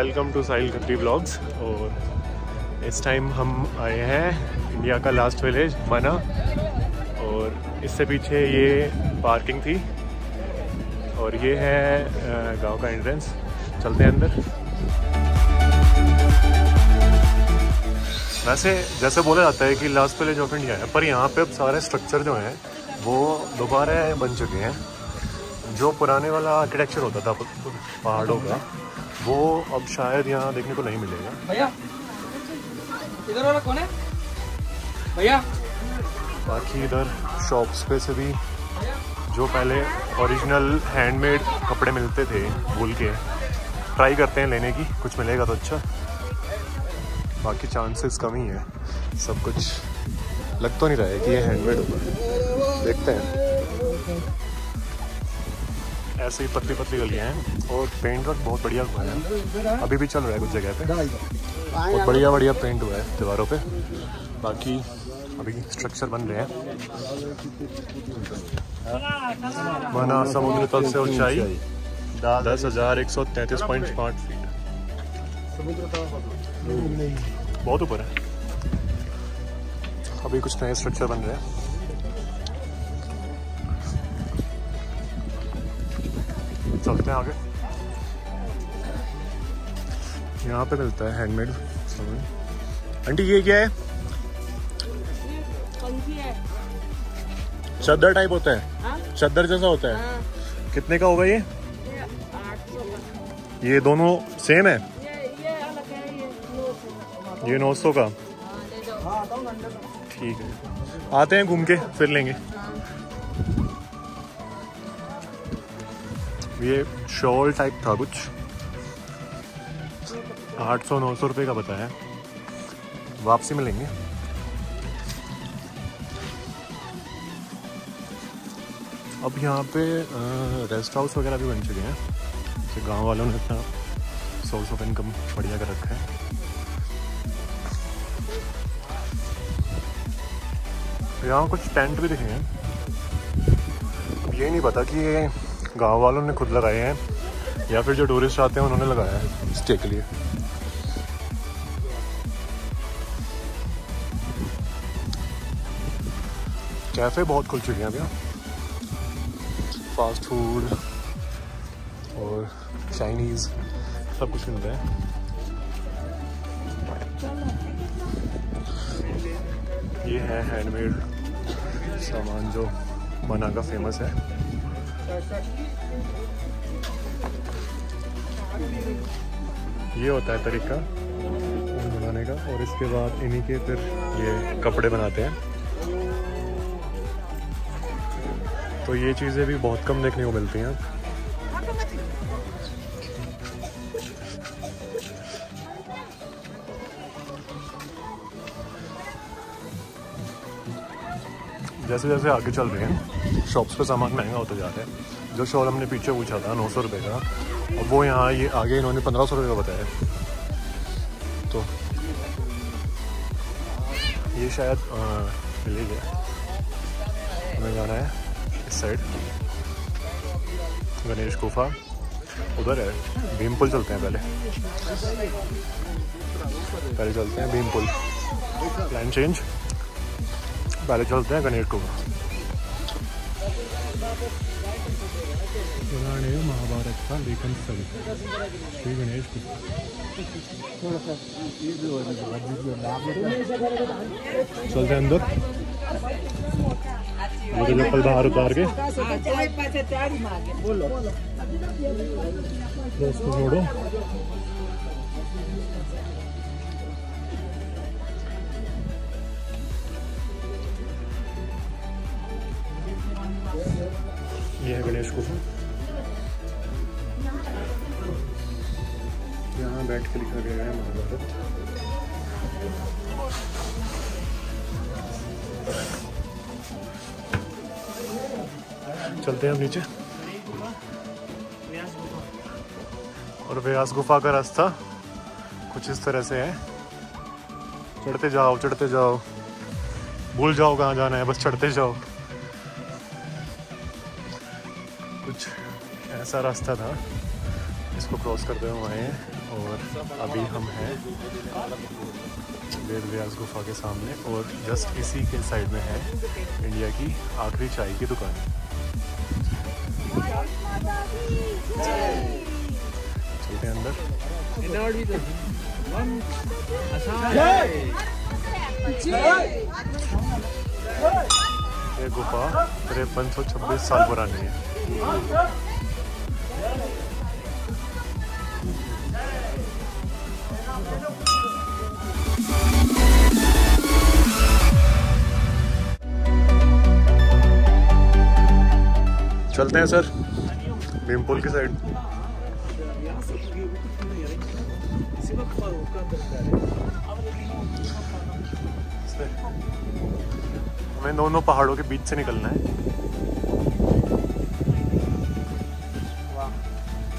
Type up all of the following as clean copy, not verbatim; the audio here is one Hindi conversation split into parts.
Welcome to Sahil Khatri blogs. और इस टाइम हम आए हैं इंडिया का लास्ट विलेज मना, और इससे पीछे ये पार्किंग थी और ये है गांव का एंट्रेंस। चलते हैं अंदर। वैसे जैसे बोला जाता है कि लास्ट विलेज ऑफ इंडिया है, पर यहाँ पे अब सारे स्ट्रक्चर जो हैं वो दोबारा बन चुके हैं। जो पुराने वाला आर्किटेक्चर होता था पहाड़ों का, वो अब शायद यहाँ देखने को नहीं मिलेगा। भैया इधर वाला कौन है भैया? बाकी इधर शॉप्स पे से भी जो पहले ओरिजिनल हैंडमेड कपड़े मिलते थे वूल के, ट्राई करते हैं लेने की, कुछ मिलेगा तो अच्छा। बाकी चांसेस कम ही है, सब कुछ लग तो नहीं रहा है कि ये हैंडमेड होगा। देखते हैं। ऐसे ही पतली पतली गलियाँ हैं और पेंट वर्क बहुत बढ़िया हुआ है, अभी भी चल रहा है कुछ जगह पे, बहुत बढ़िया बढ़िया पेंट हुआ है दीवारों पे। बाकी अभी स्ट्रक्चर बन रहे हैं। मना समुद्र तल से ऊंचाई 10,133.5 फीट, बहुत ऊपर है। अभी कुछ नए स्ट्रक्चर बन रहे हैं। चलते हैं आगे। यहाँ पे मिलता है हैंडमेड सामान। आंटी ये क्या है? चद्दर टाइप होता है, चद्दर जैसा होता है। कितने का होगा ये? 800 का। ये दोनों सेम है? ये अलग है, ये 900 का। ये 900 का। ले जाओ। ठीक है, आते हैं घूम के फिर लेंगे। ये शॉल टाइप था कुछ, 800-900 रुपये का बताया। वापसी में लेंगे। अब यहाँ पे रेस्ट हाउस वगैरह भी बन चुके हैं, जैसे गांव वालों ने अपना सोर्स ऑफ इनकम बढ़िया कर रखा है। यहाँ कुछ टेंट भी दिखे हैं। अब ये नहीं पता कि ये गांव वालों ने खुद लगाए हैं या फिर जो टूरिस्ट आते हैं उन्होंने लगाया है स्टे के लिए। कैफ़े बहुत खुल चुके हैं अभी, फास्ट फूड और चाइनीज़ सब कुछ मिलता है। ये है हैंडमेड सामान जो मना का फेमस है। ये होता है तरीका बनाने का, और इसके बाद इन्हीं के फिर ये कपड़े बनाते हैं। तो ये चीज़ें भी बहुत कम देखने को मिलती हैं। जैसे जैसे आगे चल रहे हैं शॉप्स पे सामान महंगा होता जा रहा है। जो शॉल हमने पीछे पूछा था 900 रुपये का, अब वो यहाँ ये आगे इन्होंने 1500 रुपये का बताया। तो ये शायद विलेज है, हमें जाना है इस साइड। गणेश गुफा उधर है। भीम पुल चलते हैं पहले चलते हैं भीम पुल। प्लान चेंज, पहले चलते हैं गणेश गुफा। पुराने महाभारत का लेखन स्थल श्री गणेश गुफा। चलते हैं अंदर। मुझे चप्पल बाहर उतार के उसको छोड़ो। ये है गणेश गुफा। यहाँ बैठ के लिखा गया है महाभारत। चलते हैं अब नीचे। और व्यास गुफा का रास्ता कुछ इस तरह से है। चढ़ते जाओ, भूल जाओ कहाँ जाना है, बस चढ़ते जाओ। कुछ ऐसा रास्ता था, इसको क्रॉस करते हुए आए हैं। और अभी हम हैं वेद व्यास गुफा के सामने और जस्ट इसी के साइड में है इंडिया की आखिरी चाय की दुकान। चलते हैं अंदर। ये गुफा 5326 साल पुरानी है। चलते हैं सर भीमपुल की साइड। हमें दोनों पहाड़ों के बीच से निकलना है।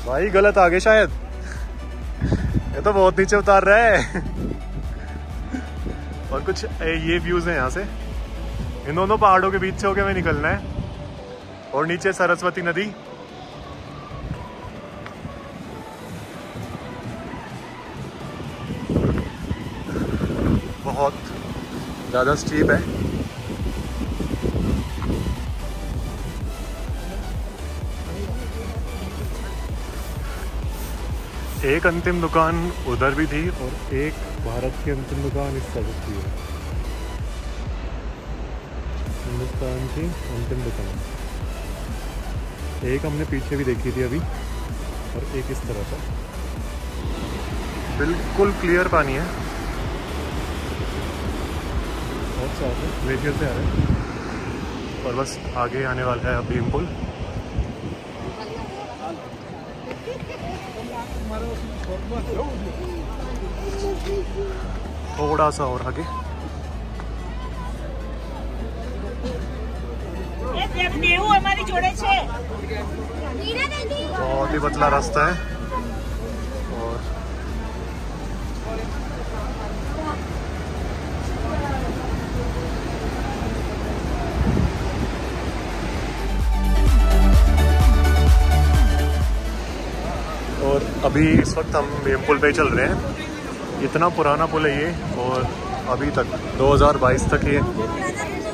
भाई गलत आगे शायद, ये तो बहुत नीचे उतार रहा है। और कुछ ये व्यूज है यहाँ से, इन दोनों पहाड़ों के बीच से होके हमें निकलना है। और नीचे सरस्वती नदी, बहुत ज़्यादा स्टीप है। एक अंतिम दुकान उधर भी थी और एक भारत की अंतिम दुकान इस तरफ थी। हिंदुस्तान की अंतिम दुकान एक हमने पीछे भी देखी थी अभी, और एक इस तरह था। बिल्कुल क्लियर पानी है, बहुत साफ है, ग्लेशियर से आ रहा है। और बस आगे आने वाला है अब भीमपुल। थोड़ा सा और आगे हमारी जोड़े छे बहुत ही पतला रास्ता है। और अभी इस वक्त हम भीमपुल पे चल रहे हैं। इतना पुराना पुल है ये, और अभी तक 2022 तक ये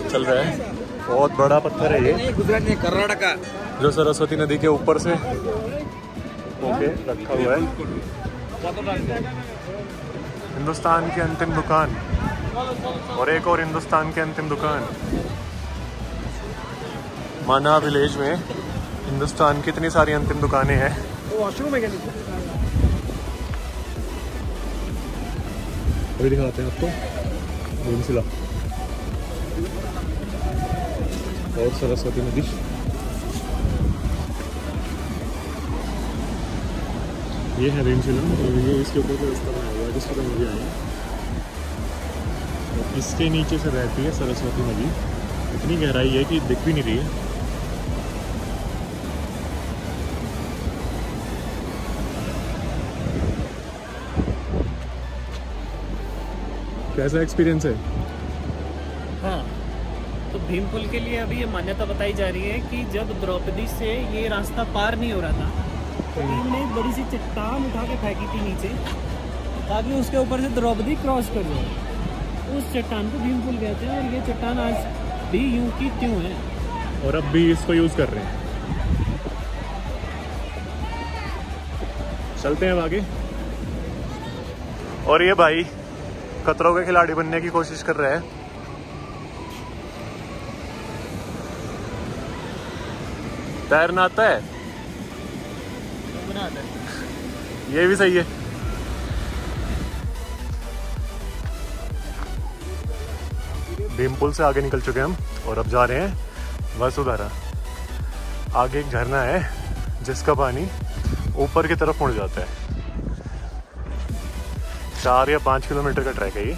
चल रहा है। बहुत बड़ा पत्थर है ये, गुजरात में कर्नाटका, जो सरस्वती नदी के ऊपर से होके रखा हुआ है। हिंदुस्तान की अंतिम दुकान, और एक और हिंदुस्तान की अंतिम दुकान। माना विलेज में हिंदुस्तान की इतनी सारी अंतिम दुकानें हैं। वॉशरूम है क्या? अभी दिखाते हैं आपको भीमशिला और सरस्वती नदी। ये है भीमशिला, ये इसके ऊपर से रास्ता बनाया हुआ है जिसके नदी आए हैं। और इसके नीचे से बहती है सरस्वती नदी। इतनी गहराई है कि दिख भी नहीं रही है। कैसा एक्सपीरियंस है? हाँ, तो भीमपुल के लिए अभी ये मान्यता बताई जा रही है कि जब द्रौपदी से ये रास्ता पार नहीं हो रहा था, तो भीम ने एक बड़ी सी चट्टान उठा के फेंकी थी नीचे, ताकि उसके ऊपर से द्रौपदी क्रॉस कर जाए। उस चट्टान को भीमपुल कहते हैं, और ये चट्टान आज भी यूं की त्यों है, और अब भी इसको यूज़ कर रहे हैं। चलते हैं अब आगे। और ये भाई खतरों के खिलाड़ी बनने की कोशिश कर रहे हैं। तैरना आता है? ये भी सही है। भीमपुल से आगे निकल चुके हैं हम, और अब जा रहे हैं वसुधारा। आगे एक झरना है जिसका पानी ऊपर की तरफ मुड़ जाता है। 4 या 5 किलोमीटर का ट्रैक है ये,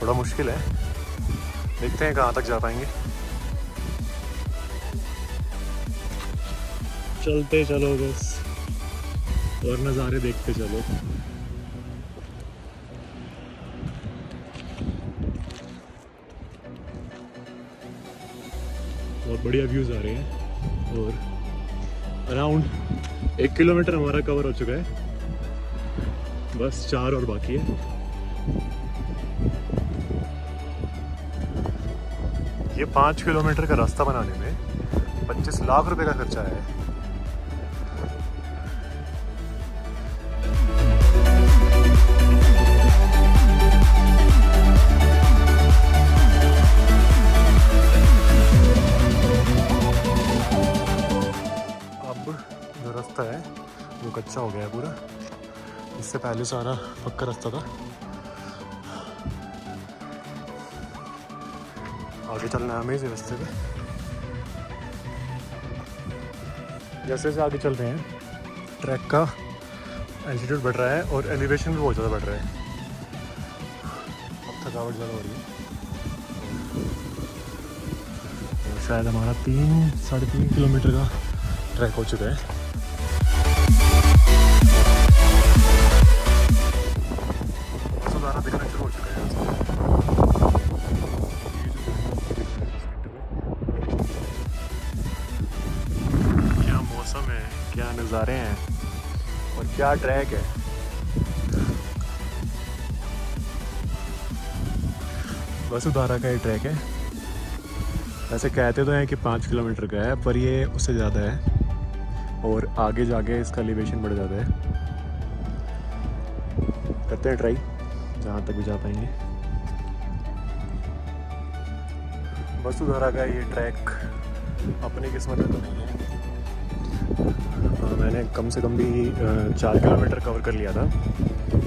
थोड़ा मुश्किल है। देखते हैं कहाँ तक जा पाएंगे। चलते चलो बस, और नज़ारे देखते चलो। बहुत बढ़िया व्यूज़ आ रहे हैं। और अराउंड 1 किलोमीटर हमारा कवर हो चुका है। बस 4 और बाकी है। ये 5 किलोमीटर का रास्ता बनाने में 25 लाख रुपए का खर्चा है। अब जो रास्ता है वो कच्चा हो गया है पूरा, इससे पहले सारा पक्का रास्ता था। आगे चलना है हमें इस रास्ते पे। जैसे जैसे आगे चल रहे हैं ट्रैक का एल्टीट्यूड बढ़ रहा है और एलिवेशन भी बहुत ज़्यादा बढ़ रहा है। अब थकावट ज़्यादा हो रही है। तो शायद हमारा 3-3.5 किलोमीटर का ट्रैक हो चुका है। सुधारा दिखना शुरू हो चुका है। क्या मौसम है, क्या नज़ारे हैं और क्या ट्रैक है। वसुधारा का ये ट्रैक है। वैसे कहते तो हैं कि 5 किलोमीटर का है, पर ये उससे ज़्यादा है और आगे जाके इसका एलिवेशन बढ़ जाता है। करते हैं ट्राई जहाँ तक भी जा पाएंगे। वसुधारा का ये ट्रैक अपनी किस्मत में तो नहीं है। मैंने कम से कम भी 4 किलोमीटर कवर कर लिया था।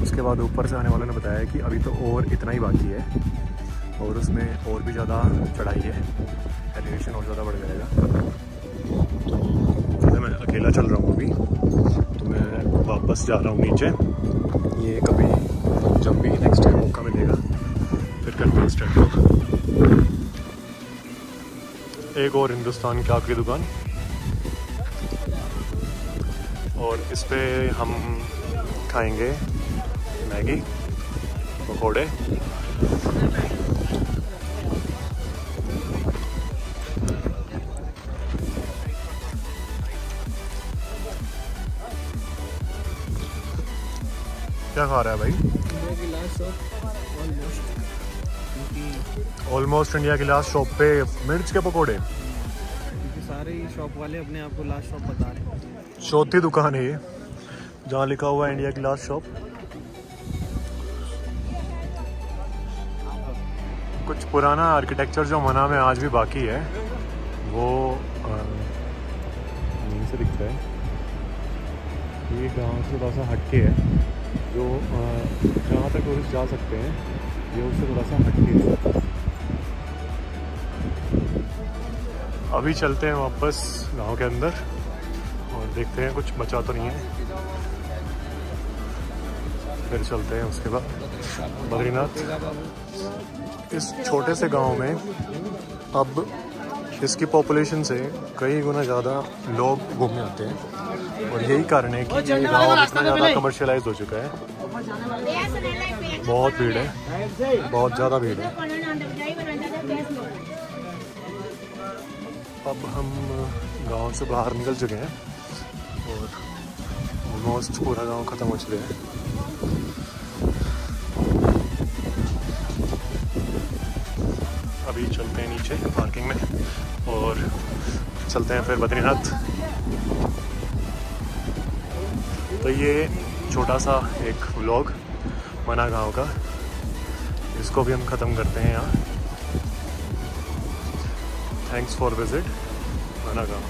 उसके बाद ऊपर से आने वालों ने बताया कि अभी तो और इतना ही बाकी है और उसमें और भी ज़्यादा चढ़ाई है, एलिवेशन और ज़्यादा बढ़ जाएगा। तो मैं अकेला चल रहा हूँ अभी, तो मैं वापस जा रहा हूँ नीचे। ये कभी जब भी नेक्स्ट टाइम मौका मिलेगा फिर करते हैं स्टार्ट को। एक और हिंदुस्तान की आपकी दुकान, और इस पे हम खाएंगे मैगी, पकौड़े। क्या खा रहा है भाई? ऑलमोस्ट इंडिया की लास्ट शॉप पे मिर्च के पकोड़े। सारे शॉप वाले अपने आप को लास्ट शॉप बता रहे हैं। चौथी दुकान है ये जहाँ लिखा हुआ है इंडिया की लास्ट शॉप। कुछ पुराना आर्किटेक्चर जो मना में आज भी बाकी है वो यहीं से दिखता है। ये गांव से थोड़ा सा हटके है, जो जहाँ तक टूरिस्ट जा सकते हैं ये उससे थोड़ा सा हटके है। अभी चलते हैं वापस गांव के अंदर और देखते हैं कुछ बचा तो नहीं है, फिर चलते हैं उसके बाद बद्रीनाथ। इस छोटे से गांव में अब इसकी पॉपुलेशन से कई गुना ज़्यादा लोग घूमने आते हैं और यही कारण है कि ये गाँव इतना ज़्यादा कमर्शियलाइज हो चुका है। बहुत भीड़ है, बहुत ज़्यादा भीड़ है। अब हम गांव से बाहर निकल चुके हैं और ऑलमोस्ट पूरा गांव ख़त्म हो चुका है। अभी चलते हैं नीचे पार्किंग में और चलते हैं फिर बद्रीनाथ। तो ये छोटा सा एक व्लॉग मना गांव का, इसको भी हम ख़त्म करते हैं यहाँ। थैंक्स फॉर विजिट मना गांव।